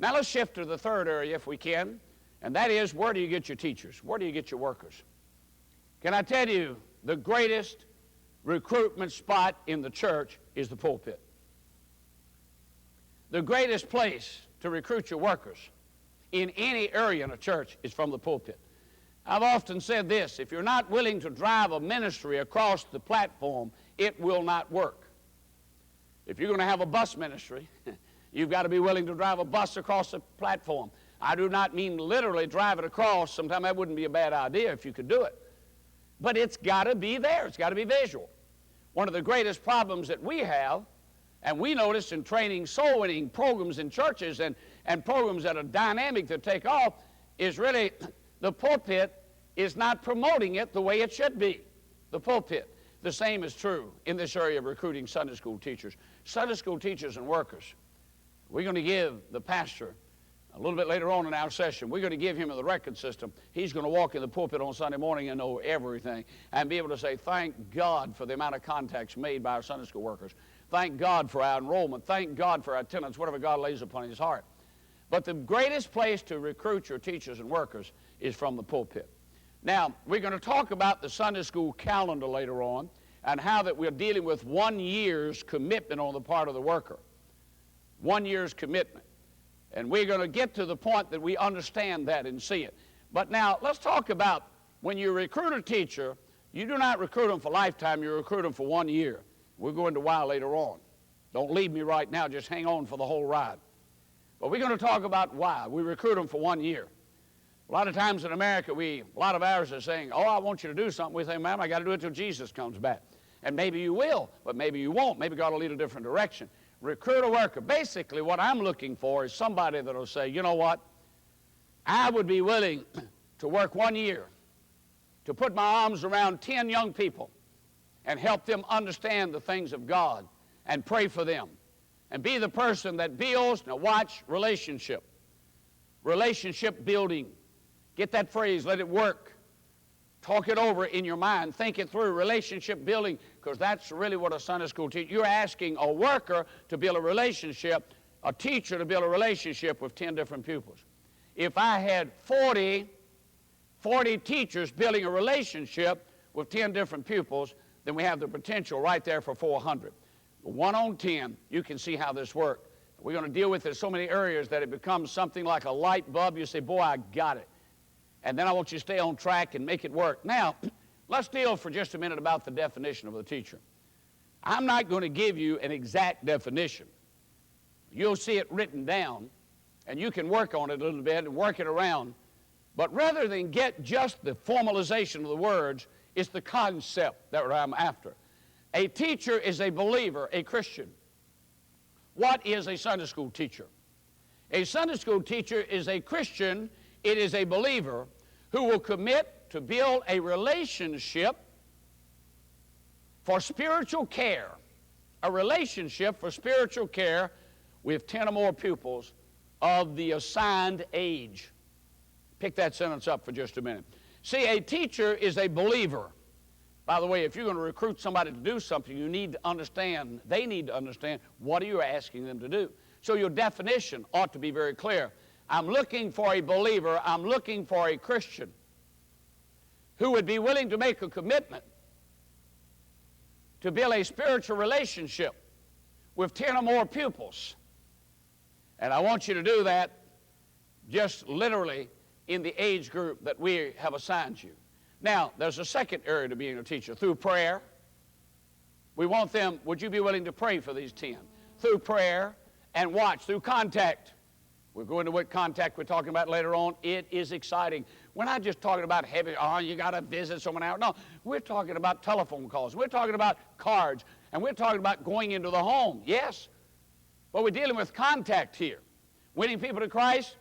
Now let's shift to the third area if we can, and that is, where do you get your teachers? Where do you get your workers? Can I tell you, the greatest recruitment spot in the church is the pulpit. The greatest place to recruit your workers in any area in a church is from the pulpit. I've often said this: if you're not willing to drive a ministry across the platform, it will not work. If you're going to have a bus ministry, you've got to be willing to drive a bus across the platform. I do not mean literally drive it across. Sometimes that wouldn't be a bad idea if you could do it. But it's got to be there. It's got to be visual. One of the greatest problems that we have, and we notice in training soul winning programs in churches and programs that are dynamic that take off, is really the pulpit is not promoting it the way it should be. The pulpit. The same is true in this area of recruiting Sunday school teachers. Sunday school teachers and workers. We're going to give the pastor, a little bit later on in our session, we're going to give him the record system. He's going to walk in the pulpit on Sunday morning and know everything and be able to say, thank God for the amount of contacts made by our Sunday school workers. Thank God for our enrollment. Thank God for our attendance, whatever God lays upon his heart. But the greatest place to recruit your teachers and workers is from the pulpit. Now, we're going to talk about the Sunday school calendar later on and how that we're dealing with 1 year's commitment on the part of the worker. 1 year's commitment. And we're going to get to the point that we understand that and see it. But now, let's talk about when you recruit a teacher, you do not recruit them for lifetime, you recruit them for 1 year. We'll go into why later on. Don't leave me right now, just hang on for the whole ride. But we're going to talk about why. We recruit them for 1 year. A lot of times in America, a lot of ours are saying, oh, I want you to do something. We say, ma'am, I got to do it till Jesus comes back. And maybe you will, but maybe you won't. Maybe God will lead a different direction. Recruit a worker. Basically, what I'm looking for is somebody that will say, you know what? I would be willing to work 1 year to put my arms around 10 young people and help them understand the things of God and pray for them and be the person that builds, now watch, relationship building. Get that phrase, let it work. Talk it over in your mind. Think it through. Relationship building, because that's really what a Sunday school teacher, you're asking a worker to build a relationship, a teacher to build a relationship with 10 different pupils. If I had 40 teachers building a relationship with 10 different pupils, then we have the potential right there for 400. 1 on 10, you can see how this works. We're going to deal with it in so many areas that it becomes something like a light bulb. You say, boy, I got it. And then I want you to stay on track and make it work. Now, let's deal for just a minute about the definition of a teacher. I'm not going to give you an exact definition. You'll see it written down, and you can work on it a little bit and work it around. But rather than get just the formalization of the words, it's the concept that I'm after. A teacher is a believer, a Christian. What is a Sunday school teacher? A Sunday school teacher is a Christian. It is a believer who will commit to build a relationship for spiritual care, a relationship for spiritual care with 10 or more pupils of the assigned age. Pick that sentence up for just a minute. See, a teacher is a believer. By the way, if you're going to recruit somebody to do something, they need to understand what are you asking them to do. So your definition ought to be very clear. I'm looking for a believer, I'm looking for a Christian who would be willing to make a commitment to build a spiritual relationship with 10 or more pupils. And I want you to do that just literally in the age group that we have assigned you. Now, there's a second area to being a teacher, through prayer. We want them, would you be willing to pray for these 10? Through prayer and watch, through contact. We'll go into what contact we're talking about later on. It is exciting. We're not just talking about heavy, you got to visit someone out. No, we're talking about telephone calls. We're talking about cards. And we're talking about going into the home. Yes, but we're dealing with contact here. Winning people to Christ?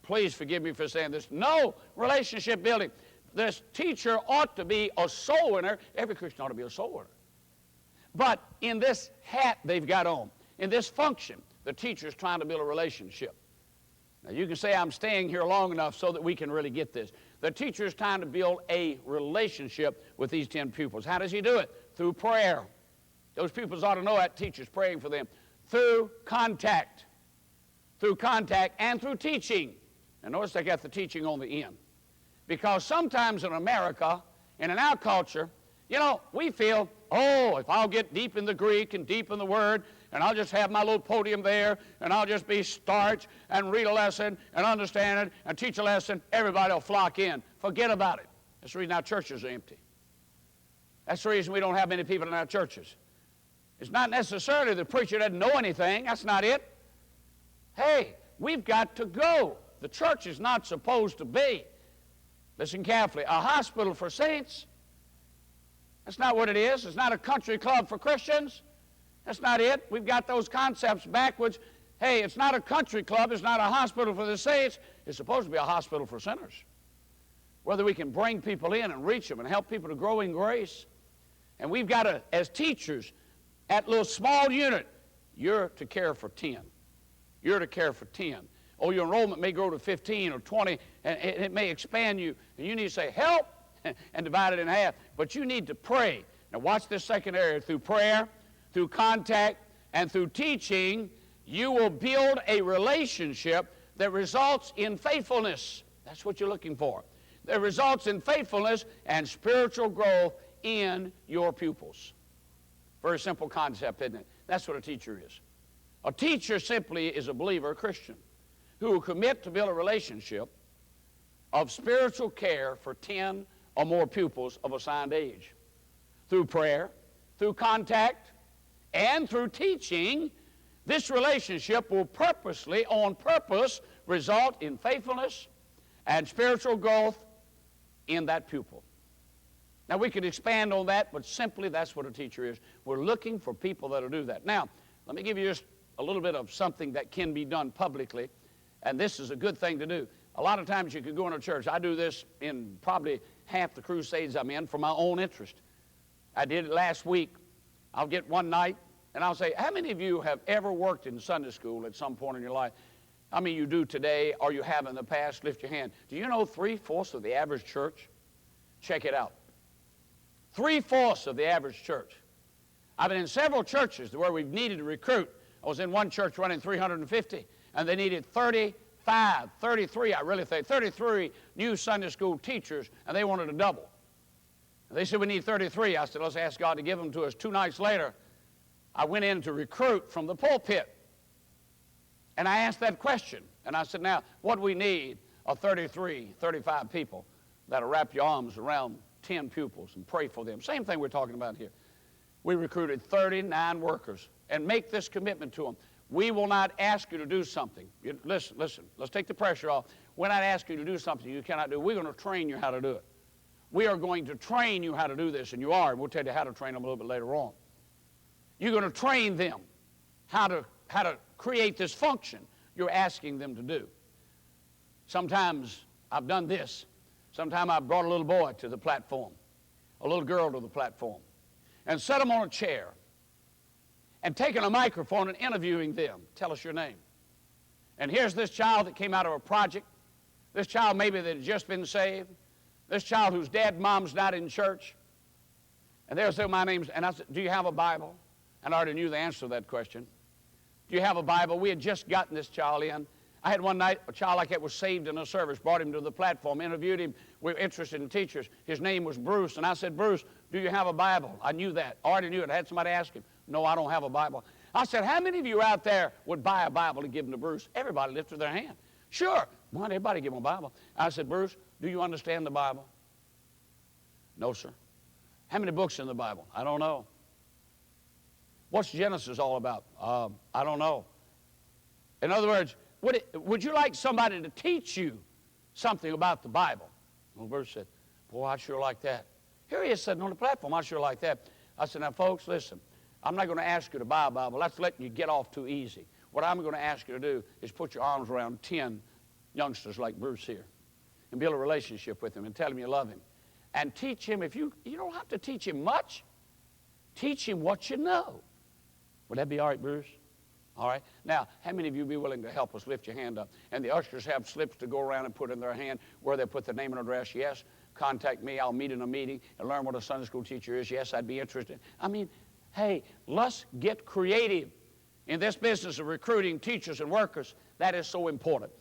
Please forgive me for saying this. No, relationship building. This teacher ought to be a soul winner. Every Christian ought to be a soul winner. But in this hat they've got on, in this function, the teacher's trying to build a relationship. Now, you can say I'm staying here long enough so that we can really get this. The teacher is trying to build a relationship with these 10 pupils. How does he do it? Through prayer. Those pupils ought to know that teacher's praying for them. Through contact. through contact, and through teaching. And notice they got the teaching on the end. Because sometimes in America and in our culture, you know, we feel, oh, if I'll get deep in the Greek and deep in the Word, and I'll just have my little podium there, and I'll just be starch and read a lesson and understand it and teach a lesson, everybody will flock in. Forget about it. That's the reason our churches are empty. That's the reason we don't have many people in our churches. It's not necessarily the preacher doesn't know anything. That's not it. Hey, we've got to go. The church is not supposed to be, listen carefully, a hospital for saints. That's not what it is. It's not a country club for Christians. That's not it. We've got those concepts backwards. Hey, it's not a country club. It's not a hospital for the saints. It's supposed to be a hospital for sinners. Whether we can bring people in and reach them and help people to grow in grace. And we've got to, as teachers, at a little small unit, you're to care for 10. You're to care for 10. Oh, your enrollment may grow to 15 or 20, and it may expand you. And you need to say, help, and divide it in half. But you need to pray. Now watch this second area. Through prayer, through contact, and through teaching, you will build a relationship that results in faithfulness. That's what you're looking for. That results in faithfulness and spiritual growth in your pupils. Very simple concept, isn't it? That's what a teacher is. A teacher simply is a believer, a Christian, who will commit to build a relationship of spiritual care for 10 or more pupils of assigned age. Through prayer, through contact, and through teaching, this relationship will purposely, on purpose, result in faithfulness and spiritual growth in that pupil. Now, we could expand on that, but simply that's what a teacher is. We're looking for people that will do that. Now, let me give you just a little bit of something that can be done publicly, and this is a good thing to do. A lot of times you could go in a church. I do this in probably half the crusades I'm in for my own interest. I did it last week. I'll get one night, and I'll say, how many of you have ever worked in Sunday school at some point in your life? How many of you do today or you have in the past? Lift your hand. Do you know 3/4 of the average church? Check it out. 3/4 of the average church. I've been in several churches where we've needed to recruit. I was in one church running 350, and they needed 35, 33, I really think, 33 new Sunday school teachers, and they wanted to double. And they said, we need 33. I said, let's ask God to give them to us. 2 nights later, I went in to recruit from the pulpit. And I asked that question. And I said, now, what do we need are 33, 35 people that'll wrap your arms around 10 pupils and pray for them. Same thing we're talking about here. We recruited 39 workers and make this commitment to them. We will not ask you to do something. Listen, let's take the pressure off. We're not asking you to do something you cannot do. We're going to train you how to do it. We are going to train you how to do this, and you are, and we'll tell you how to train them a little bit later on. You're going to train them how to create this function you're asking them to do. Sometimes I've done this. Sometimes I've brought a little boy to the platform, a little girl to the platform, and set them on a chair and taking a microphone and interviewing them. Tell us your name. And here's this child that came out of a project, this child maybe that had just been saved, this child whose dad and mom's not in church. And they'll say, my name's, and I said, do you have a Bible? And I already knew the answer to that question. Do you have a Bible? We had just gotten this child in. I had one night, a child like that was saved in a service, brought him to the platform, interviewed him. We were interested in teachers. His name was Bruce, and I said, Bruce, do you have a Bible? I knew that. I already knew it. I had somebody ask him. No, I don't have a Bible. I said, how many of you out there would buy a Bible and give them to Bruce? Everybody lifted their hand. Sure. Why did everybody give him a Bible? I said, Bruce, do you understand the Bible? No, sir. How many books in the Bible? I don't know. What's Genesis all about? I don't know. In other words, would you like somebody to teach you something about the Bible? Well, Bruce said, boy, I sure like that. Here he is sitting on the platform. I sure like that. I said, now, folks, listen. I'm not going to ask you to buy a Bible. That's letting you get off too easy. What I'm going to ask you to do is put your arms around 10 youngsters like Bruce here and build a relationship with him and tell him you love him. And teach him, if you don't have to teach him much, teach him what you know. Would that be all right, Bruce? All right. Now, how many of you be willing to help us? Lift your hand up. And the ushers have slips to go around and put in their hand where they put their name and address. Yes, contact me. I'll meet in a meeting and learn what a Sunday school teacher is. Yes, I'd be interested. I mean, hey, let's get creative in this business of recruiting teachers and workers, that is so important.